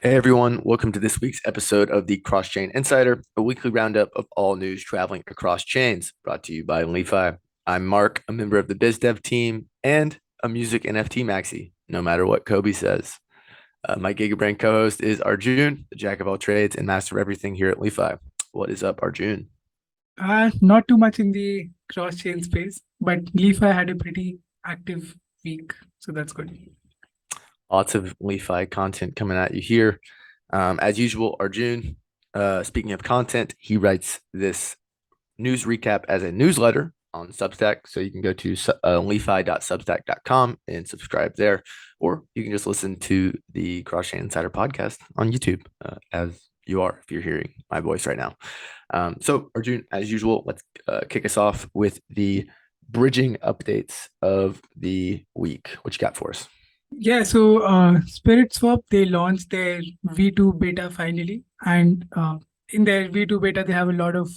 Hey everyone, welcome to this week's episode of the Cross-Chain Insider, a weekly roundup of all news traveling across chains, brought to you by LI.FI. I'm Mark, a member of the BizDev team and a music NFT maxi, no matter what Kobe says. My Gigabrain co-host is Arjun, the jack of all trades and master of everything here at LI.FI. What is up, Arjun? Not too much in the cross-chain space, but LI.FI had a pretty active week, so that's good. Lots of LI.FI content coming at you here. As usual, Arjun, speaking of content, he writes this news recap as a newsletter on Substack. So you can go to li.fi.substack.com and subscribe there, or you can just listen to the Cross-Chain Insider podcast on YouTube, as you are if you're hearing my voice right now. So Arjun, as usual, let's kick us off with the bridging updates of the week. What you got for us? Yeah, so Spirit Swap, they launched their V2 beta finally, and in their V2 beta, they have a lot of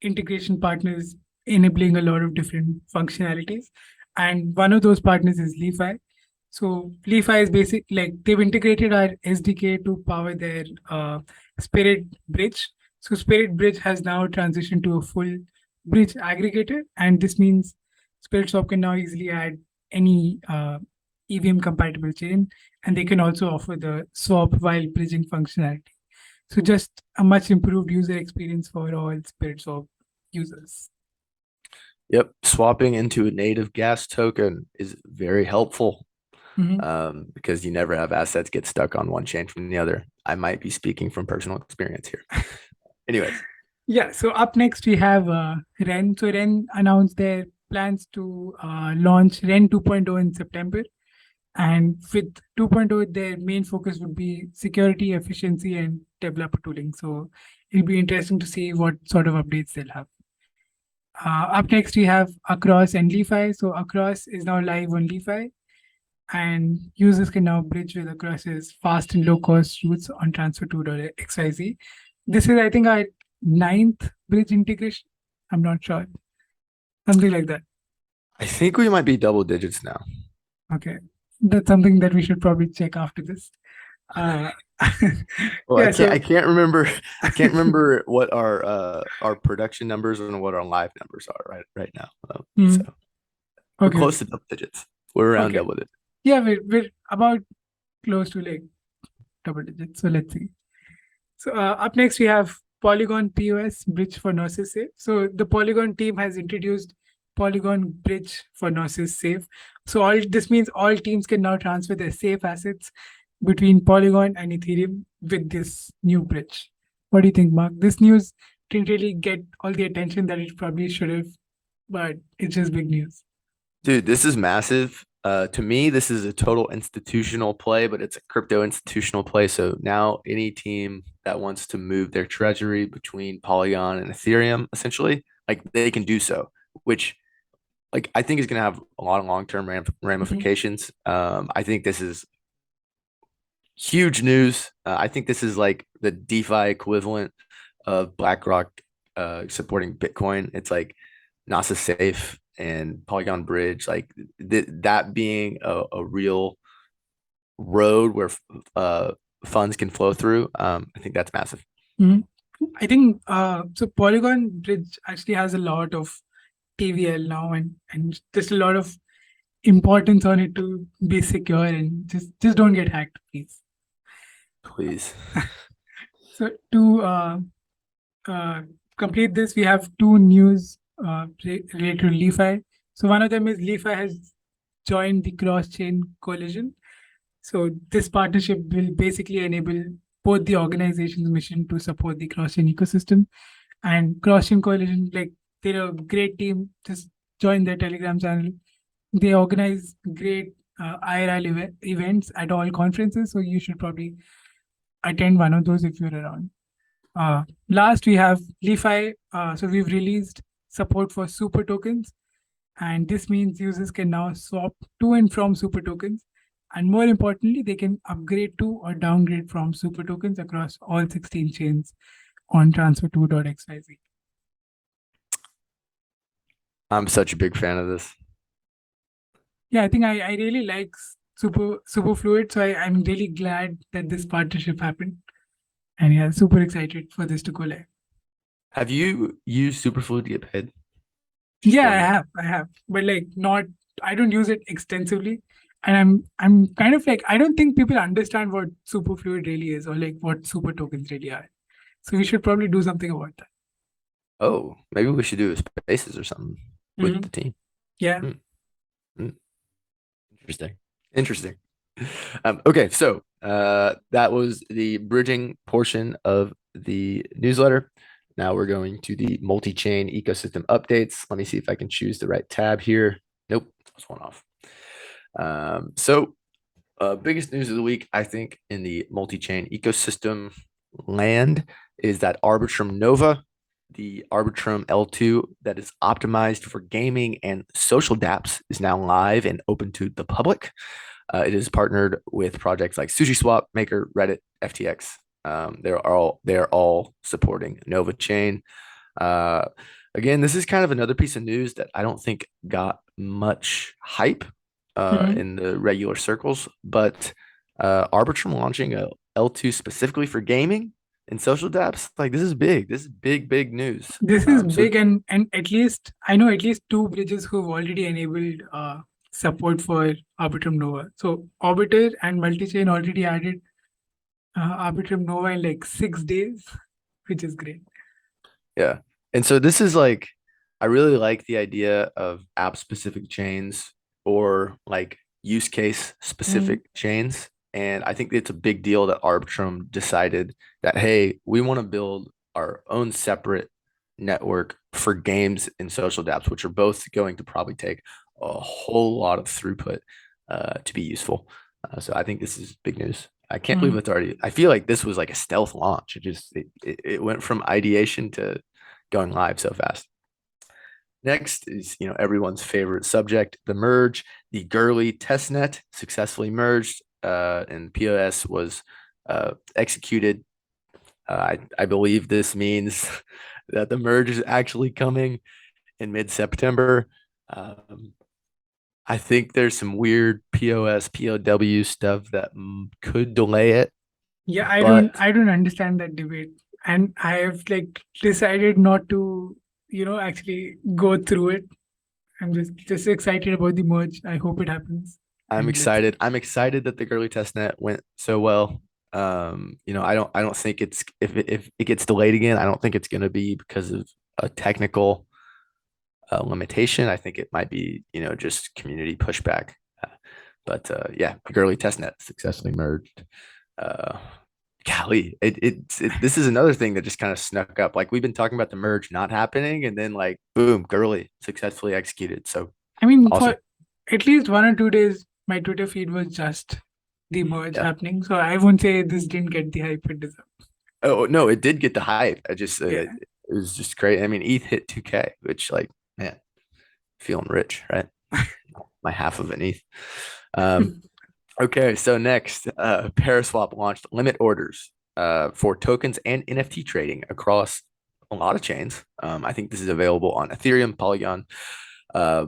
integration partners enabling a lot of different functionalities, and one of those partners is LI.FI. So LI.FI is like they've integrated our SDK to power their Spirit Bridge. So Spirit Bridge has now transitioned to a full bridge aggregator, and this means Spirit Swap can now easily add any EVM compatible chain, and they can also offer the swap while bridging functionality. So just a much improved user experience for all Spirit Swap users. Yep, swapping into a native gas token is very helpful. Because you never have assets get stuck on one chain from the other. I might be speaking from personal experience here. Anyways. Yeah, so up next we have Ren. So Ren announced their plans to launch Ren 2.0 in September. And with 2.0, their main focus would be security, efficiency, and developer tooling. So it'll be interesting to see what sort of updates they'll have. Up next, we have Across and LI.FI. So Across is now live on LI.FI, and users can now bridge with Across's fast and low-cost routes on transfer2.xyz. This is, I think, our ninth bridge integration. I'm not sure. Something like that. I think we might be double digits now. Okay. That's something that we should probably check after this. Well, yeah, I can't remember. I can't remember what our production numbers and what our live numbers are right now. So we're close to double digits. We're around double digits. Yeah, we're about close to like double digits. So let's see. So up next we have Polygon POS bridge for Gnosis Safe. So the Polygon team has introduced Polygon bridge for Gnosis Safe. So all this means all teams can now transfer their safe assets between Polygon and Ethereum with this new bridge. What do you think, Mark? This news didn't really get all the attention that it probably should have, but it's just big news. Dude, this is massive. To me, this is a total institutional play, but it's a crypto institutional play. So now any team that wants to move their treasury between Polygon and Ethereum, essentially, like they can do so, which like I think is going to have a lot of long-term ramifications. I think this is huge news. I think this is like the DeFi equivalent of BlackRock supporting Bitcoin. It's like Gnosis Safe and Polygon Bridge, like that being a real road where funds can flow through. I think that's massive. I think so. Polygon Bridge actually has a lot of TVL now, and just a lot of importance on it to be secure and just don't get hacked, please. Please. So to complete this, we have two news related to LI.FI. So one of them is LI.FI has joined the cross-chain coalition. So this partnership will basically enable both the organization's mission to support the cross-chain ecosystem and cross-chain coalition. Like they're a great team. Just join their Telegram channel. They organize great IRL events at all conferences. So you should probably attend one of those if you're around. Last, we have LI.FI. So we've released support for super tokens. And this means users can now swap to and from super tokens. And more importantly, they can upgrade to or downgrade from super tokens across all 16 chains on transfer2.xyz. I'm such a big fan of this. Yeah, I think I really like super fluid. So I'm really glad that this partnership happened. And yeah, super excited for this to go live. Have you used Superfluid to get paid? Just Yeah, wondering. I have, but like not. I don't use it extensively, and I'm kind of like I don't think people understand what super fluid really is or like what super tokens really are. So we should probably do something about that. Oh, maybe we should do spaces or something with Hmm. the team. Yeah. Hmm, hmm. Interesting. Interesting. Okay, so that was the bridging portion of the newsletter. Now we're going to the multi-chain ecosystem updates. Let me see if I can choose the right tab here. Nope, that's one off. Biggest news of the week, I think, in the multi-chain ecosystem land is that Arbitrum Nova, the Arbitrum L2 that is optimized for gaming and social dApps, is now live and open to the public. It is partnered with projects like SushiSwap, Maker, Reddit, FTX. They're all supporting Nova Chain. Uh, Again, this is kind of another piece of news that I don't think got much hype Hmm. in the regular circles, but Arbitrum launching a L2 specifically for gaming and social dApps, like this is big. This is big, big news. This is So big, and at least I know at least two bridges who've already enabled support for Arbitrum Nova. So Orbiter and Multichain already added Arbitrum Nova in like 6 days, which is great. yeah. And so this is like, I really like the idea of app specific chains or like use case Mm, specific chains. And I think it's a big deal that Arbitrum decided that, hey, we want to build our own separate network for games and social dApps, which are both going to probably take a whole lot of throughput to be useful. So I think this is big news. I can't believe mm. it's already. I feel like this was like a stealth launch. It went from ideation to going live so fast. Next is everyone's favorite subject, the merge. The Gurley testnet successfully merged, and POS was executed. I believe this means that the merge is actually coming in mid-September. Um, I think there's some weird POS POW stuff that could delay it, Yeah, but I don't understand that debate. And I have like decided not to, actually go through it. I'm just excited about the merge. I hope it happens. I'm And let's see. excited. I'm excited that the Gurley testnet went so well. I don't think if it gets delayed again, I don't think it's going to be because of a technical limitation. I think it might be, just community pushback. Uh, but yeah, the Gurley testnet successfully merged. Uh, Golly, this is another thing that just kind of snuck up. Like we've been talking about the merge not happening, and then like boom, Gurley successfully executed. So I mean, awesome. for at least 1 or 2 days, my Twitter feed was just the merge Yeah. happening. So I won't say this didn't get the hype it deserved. Oh no, it did get the hype. I just it Yeah. was just great. I mean, ETH hit 2K, which like man, feeling rich, right? My half of an ETH. Um, okay, so next, Paraswap launched limit orders for tokens and NFT trading across a lot of chains. I think this is available on Ethereum, Polygon, uh,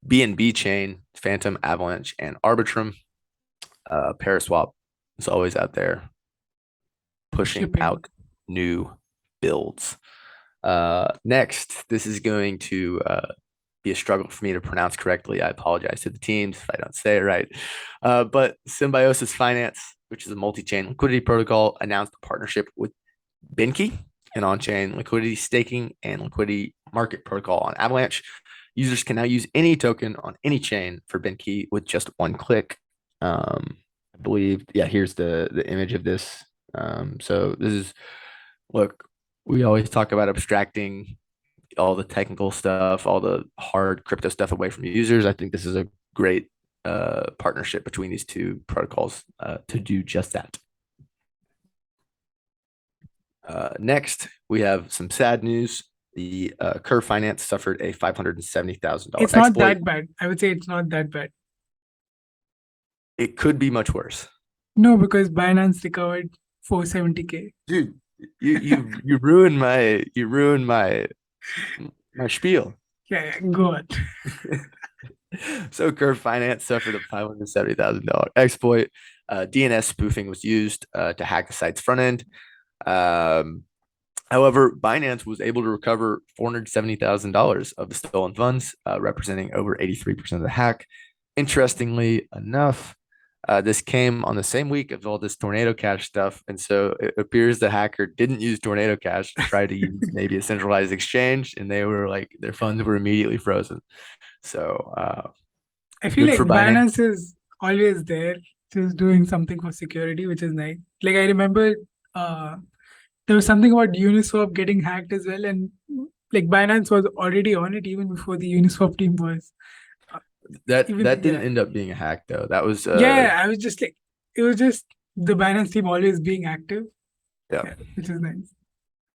BNB chain, Phantom, Avalanche, and Arbitrum. Paraswap is always out there pushing Shipping. out new builds. Next, this is going to be a struggle for me to pronounce correctly. I apologize to the teams if I don't say it right. But Symbiosis Finance, which is a multi-chain liquidity protocol, announced a partnership with Binky, an on-chain liquidity staking and liquidity market protocol on Avalanche. Users can now use any token on any chain for Binky with just one click. I believe, yeah, here's the image of this. So this is, look, we always talk about abstracting all the technical stuff, all the hard crypto stuff away from users. I think this is a great partnership between these two protocols to do just that. Next, we have some sad news. The Curve Finance suffered a $570,000 It's not exploit. that bad. I would say it's not that bad. It could be much worse. No, because Binance recovered 470K. Dude, you ruined my spiel. Yeah, yeah, go on. So Curve Finance suffered a $570,000 exploit. DNS spoofing was used to hack the site's front end. Um, However, Binance was able to recover $470,000 of the stolen funds, representing over 83% of the hack. Interestingly enough, this came on the same week of all this Tornado Cash stuff. And so it appears the hacker didn't use Tornado Cash, tried to use maybe a centralized exchange, and they were like, their funds were immediately frozen. So I feel good like for Binance. Binance is always there, just doing something for security, which is nice. Like I remember uh, there was something about Uniswap getting hacked as well, and like Binance was already on it even before the Uniswap team was. Uh, That didn't yeah, end up being a hack though. That was yeah. I was just like, it was just the Binance team always being active, yeah. yeah, which is nice.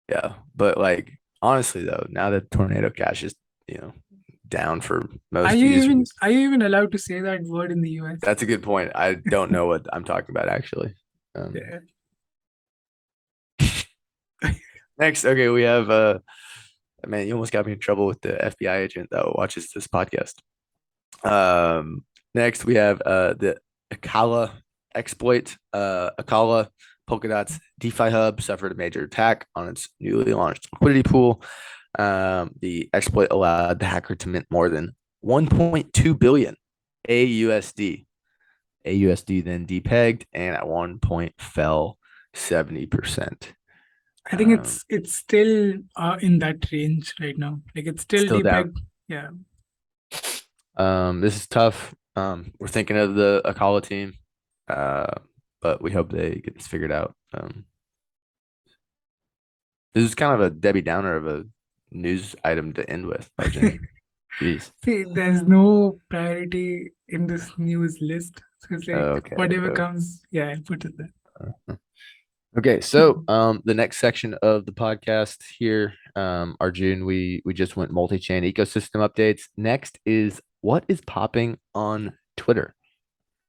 Yeah. But like honestly though, now that Tornado Cash is, you know, down for most users, Are you even allowed to say that word in the US? that's a good point. I don't know what I'm talking about actually. Um, Yeah. next, okay, we have man, you almost got me in trouble with the FBI agent that watches this podcast. Next we have the Akala exploit. Akala Polkadot's DeFi hub suffered a major attack on its newly launched liquidity pool. The exploit allowed the hacker to mint more than 1.2 billion AUSD. AUSD then depegged and at one point fell 70%. I think Um, it's still in that range right now. Like it's still Still down. depegged. Yeah. This is tough. We're thinking of the Akala team, uh, but we hope they get this figured out. This is kind of a Debbie Downer of a news item to end with, Arjun. Jeez. See, there's no priority in this news list. So it's like Okay. whatever Okay. comes, yeah, I'll put it there. Okay, so the next section of the podcast here, Arjun, we just went multi-chain ecosystem updates. Next is what is popping on Twitter.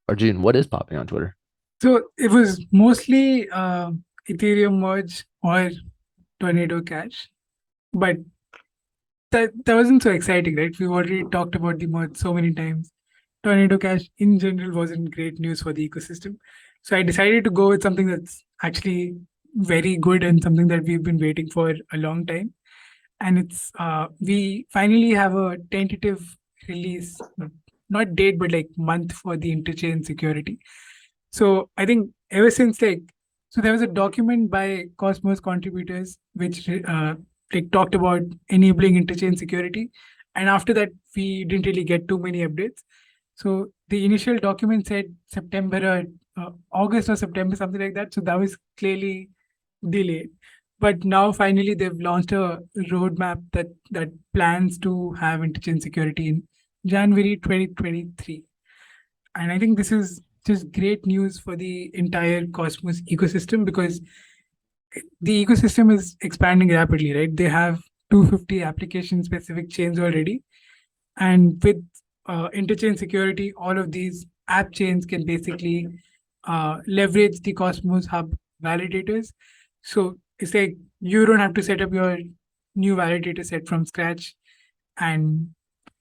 Arjun, what is popping on Twitter? So it was mostly Ethereum merge or Tornado Cash, but that wasn't so exciting, right? We've already talked about the merge so many times. Tornado Cash in general wasn't great news for the ecosystem. So I decided to go with something that's actually very good and something that we've been waiting for a long time. And it's we finally have a tentative release, not date, but like month for the interchain security. So I think ever since like so there was a document by Cosmos contributors which like talked about enabling interchain security, and after that we didn't really get too many updates. So the initial document said September or August or September, something like that. So that was clearly delayed. But now finally they've launched a roadmap that plans to have interchain security in January 2023. And I think this is just great news for the entire Cosmos ecosystem because the ecosystem is expanding rapidly, right? They have 250 application specific chains already. And with interchain security, all of these app chains can basically leverage the Cosmos Hub validators. So it's like you don't have to set up your new validator set from scratch. And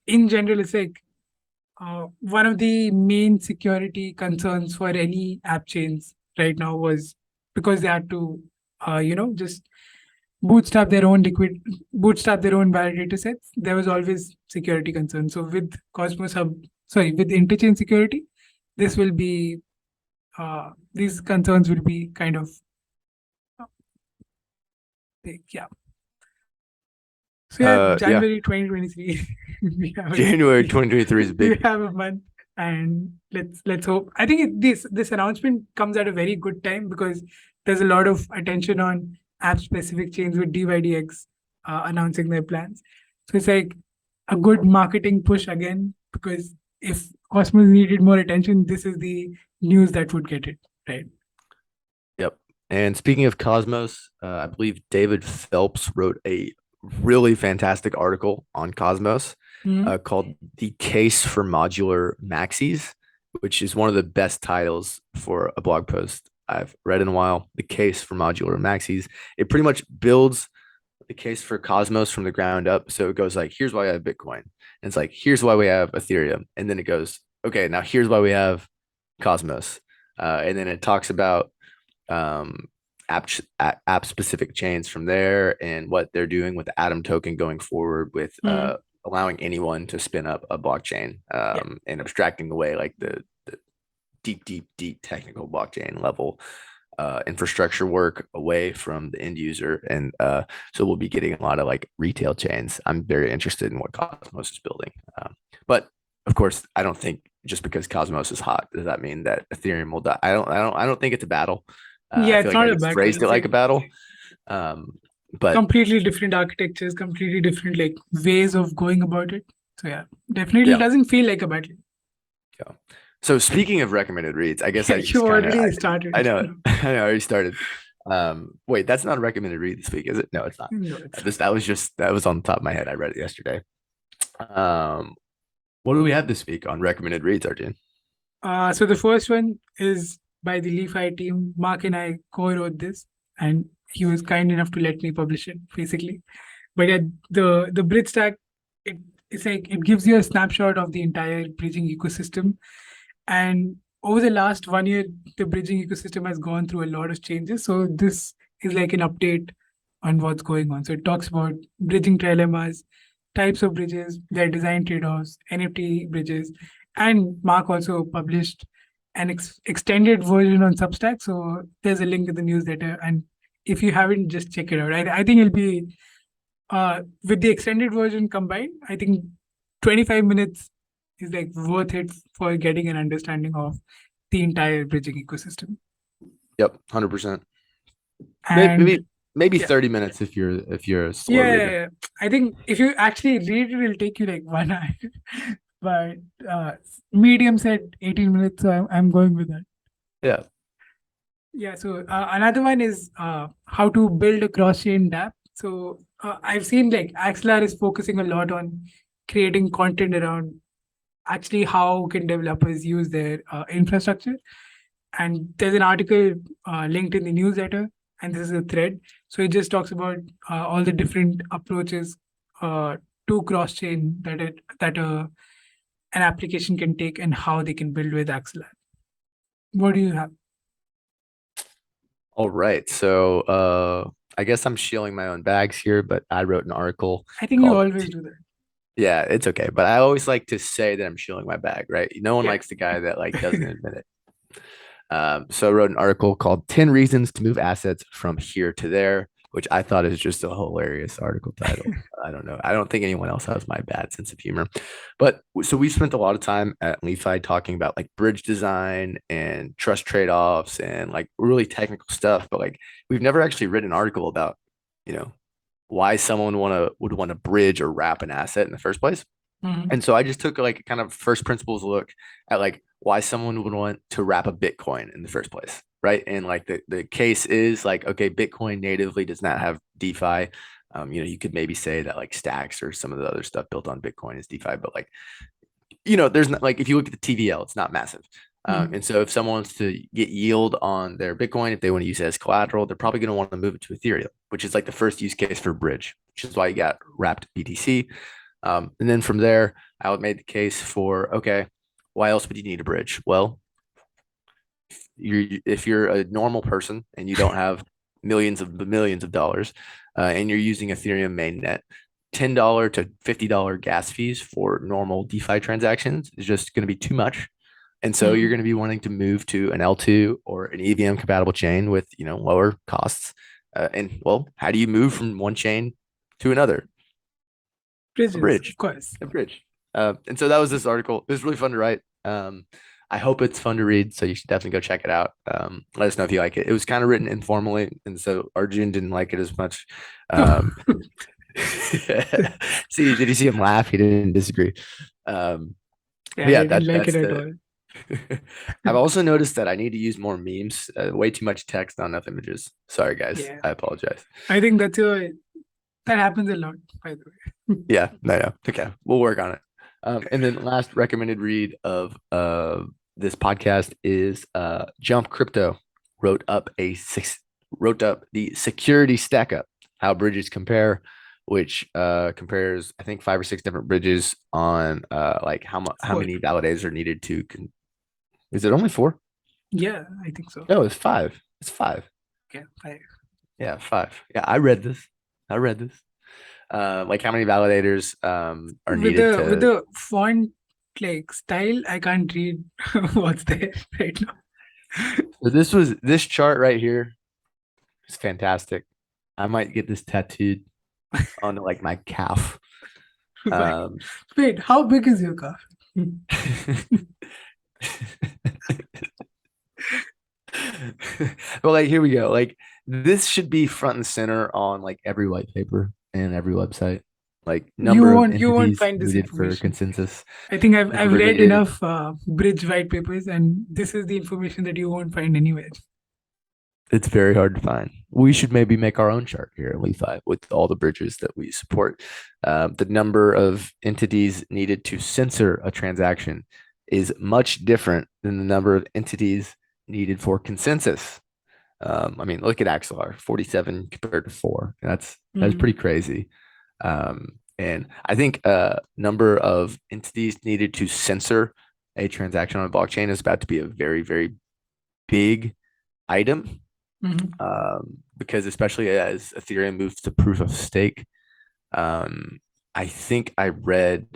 in general, it's like one of the main security concerns for any app chains right now was because they had to, just bootstrap their own validator sets. There was always security concerns. So with with interchain security, this will be these concerns will be kind of yeah. So yeah, Yeah, January 2023, we have a, January 2023 is we big. have a month, and let's hope. I think this announcement comes at a very good time because there's a lot of attention on app specific chains with DYDX announcing their plans. So it's like a good marketing push again because if Cosmos needed more attention, this is the news that would get it right. Yep. And speaking of Cosmos, I believe David Phelps wrote a really fantastic article on Cosmos Mhm. called The Case for Modular Maxis, which is one of the best titles for a blog post I've read in a while. The Case for Modular Maxis. It pretty much builds the case for Cosmos from the ground up. So it goes like, here's why we have Bitcoin. And it's like, here's why we have Ethereum. And then it goes, okay, now here's why we have Cosmos. And then it talks about um, app specific chains from there and what they're doing with the Atom token going forward with Mhm. allowing anyone to spin up a blockchain Yeah. and abstracting away like the deep technical blockchain level infrastructure work away from the end user. And so we'll be getting a lot of like retail chains. I'm very interested in what Cosmos is building. But of course, I don't think just because Cosmos is hot, does that mean that Ethereum will die? I don't think it's a battle. I Yeah, feel it's like not I a just battle. phrased it It's like like a battle. But completely different architectures, completely different like ways of going about it. So yeah, definitely yeah, doesn't feel like a battle. yeah. So speaking of recommended reads, I guess Yeah, I you just kind of already I started. know I already started. Wait, that's not a recommended read this week, is it? No, it's not. No, it's This that was on the top of my head. I read it yesterday. Um, what do we have this week on recommended reads, Arjun? so the first one is by the LI.FI team. Mark and I co-wrote this, and he was kind enough to let me publish it, basically. But yeah, the bridge stack, it, it's like it gives you a snapshot of the entire bridging ecosystem. And over the last 1 year, the bridging ecosystem has gone through a lot of changes. So this is like an update on what's going on. So it talks about bridging trilemmas, types of bridges, their design trade-offs, NFT bridges, and Mark also published an extended version on Substack. So there's a link in the newsletter, and if you haven't, just check it out. I think it'll be with the extended version combined. I think 25 minutes is like worth it for getting an understanding of the entire bridging ecosystem. Yep, 100%. Maybe And maybe yeah, 30 minutes if you're a slow yeah, reader. yeah, yeah. I think if you actually read it, it'll take you like 1 hour. But medium said 18 minutes, so I'm going with that. Yeah. Yeah, so another one is how to build a cross-chain dApp. So I've seen like Axelar is focusing a lot on creating content around actually how can developers use their infrastructure. And there's an article linked in the newsletter, and this is a thread. So it just talks about all the different approaches to cross-chain that an application can take and how they can build with Axelar. What do you have? All right. So I guess I'm shilling my own bags here, but I wrote an article I think you called always do that. yeah, it's okay. But I always like to say that I'm shilling my bag, right? No one Yeah. likes the guy that like doesn't admit it. So I wrote an article called 10 Reasons to Move Assets from Here to There, which I thought is just a hilarious article title. I don't know. I don't think anyone else has my bad sense of humor. But so we spent a lot of time at LI.FI talking about like bridge design and trust trade-offs and like really technical stuff. But like we've never actually written an article about, you know, why someone would want to bridge or wrap an asset in the first place. Mhm. And so I just took like a kind of first principles look at like why someone would want to wrap a Bitcoin in the first place, right? And like the case is like, okay, Bitcoin natively does not have DeFi. You could maybe say that like Stacks or some of the other stuff built on Bitcoin is DeFi, but like, there's not like if you look at the TVL, it's not massive. Mhm. And so if someone wants to get yield on their Bitcoin, if they want to use it as collateral, they're probably going to want to move it to Ethereum, which is like the first use case for bridge, which is why you got wrapped BTC. And then from there, I would make the case for, okay, why else would you need a bridge? Well, if you're a normal person and you don't have millions of dollars, and you're using Ethereum mainnet, $10 to $50 gas fees for normal DeFi transactions is just going to be too much. And so you're Mhm. going to be wanting to move to an L2 or an EVM compatible chain with, lower costs. And well, how do you move from one chain to another? A Bridges, bridge, of course. a bridge. And so that was this article. It was really fun to write. I hope it's fun to read, so you should definitely go check it out. Let us know if you like it. It was kind of written informally, and so Arjun didn't like it as much. Um, see, did you see him laugh? He didn't disagree. Yeah, But yeah, I didn't like it that's at the. all. I've also noticed that I need to use more memes. Way too much text, not enough images. Sorry, guys. Yeah, I apologize. I think that happens a lot, by the way. Yeah, no, no. Okay, we'll work on it. And then last recommended read of this podcast is Jump Crypto wrote up a six wrote up the security stack up. how bridges compare, which compares I think 5 or 6 different bridges on like how Four. many validators are needed to is it only 4? Yeah, I think so. No, it's 5. It's 5. Okay, five. Yeah, 5. Yeah, I read this. I read this. Like how many validators are With needed with to. the font like style, I can't read what's there right now. So this chart right here is fantastic. I might get this tattooed on like my calf. Why? Um, Wait, how big is your car? well, like here we go. Like this should be front and center on like every white paper and every website. Like number of You won't entities find this needed for information. consensus, I think I've number read needed. enough bridge white papers, and this is the information that you won't find anywhere. It's very hard to find. We should maybe make our own chart here at LI.FI with all the bridges that we support. The number of entities needed to censor a transaction is much different than the number of entities needed for consensus. I mean, look at Axelar, 47 compared to 4. That's Mm-hmm. pretty crazy. And I think number of entities needed to censor a transaction on a blockchain is about to be a very, very big item, Mm-hmm. because especially as Ethereum moves to proof of stake, um, I think I read,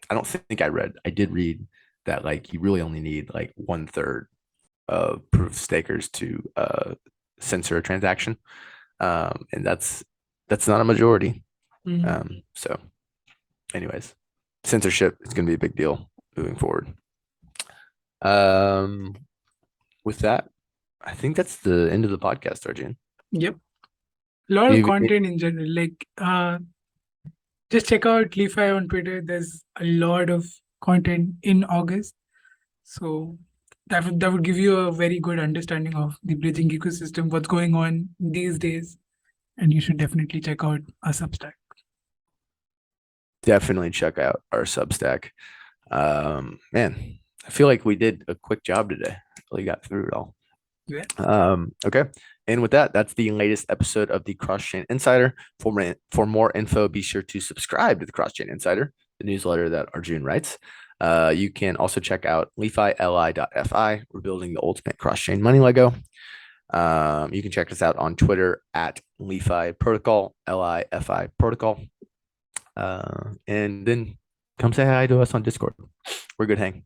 I don't think I read, I did read that like you really only need like 1/3 of proof of stakers to censor a transaction, and that's not a majority. Mm-hmm. So, anyways, censorship is going to be a big deal moving forward. Um, with that, I think that's the end of the podcast, Arjun. Yep. A lot of You, content in general. Like just check out LI.FI on Twitter. There's a lot of content in August. So that would give you a very good understanding of the bridging ecosystem, what's going on these days, and you should definitely check out our Substack. definitely check out our Substack. Man, I feel like we did a quick job today. Really got through it all. Yeah. Okay. And with that, that's the latest episode of the Cross Chain Insider. For more info, be sure to subscribe to the Cross Chain Insider, the newsletter that Arjun writes. You can also check out LI.FI, Li.FI. We're building the ultimate cross chain money Lego. You can check us out on Twitter at LI.FI Protocol, LI.FI Protocol. And then come say hi to us on Discord. We're good hang.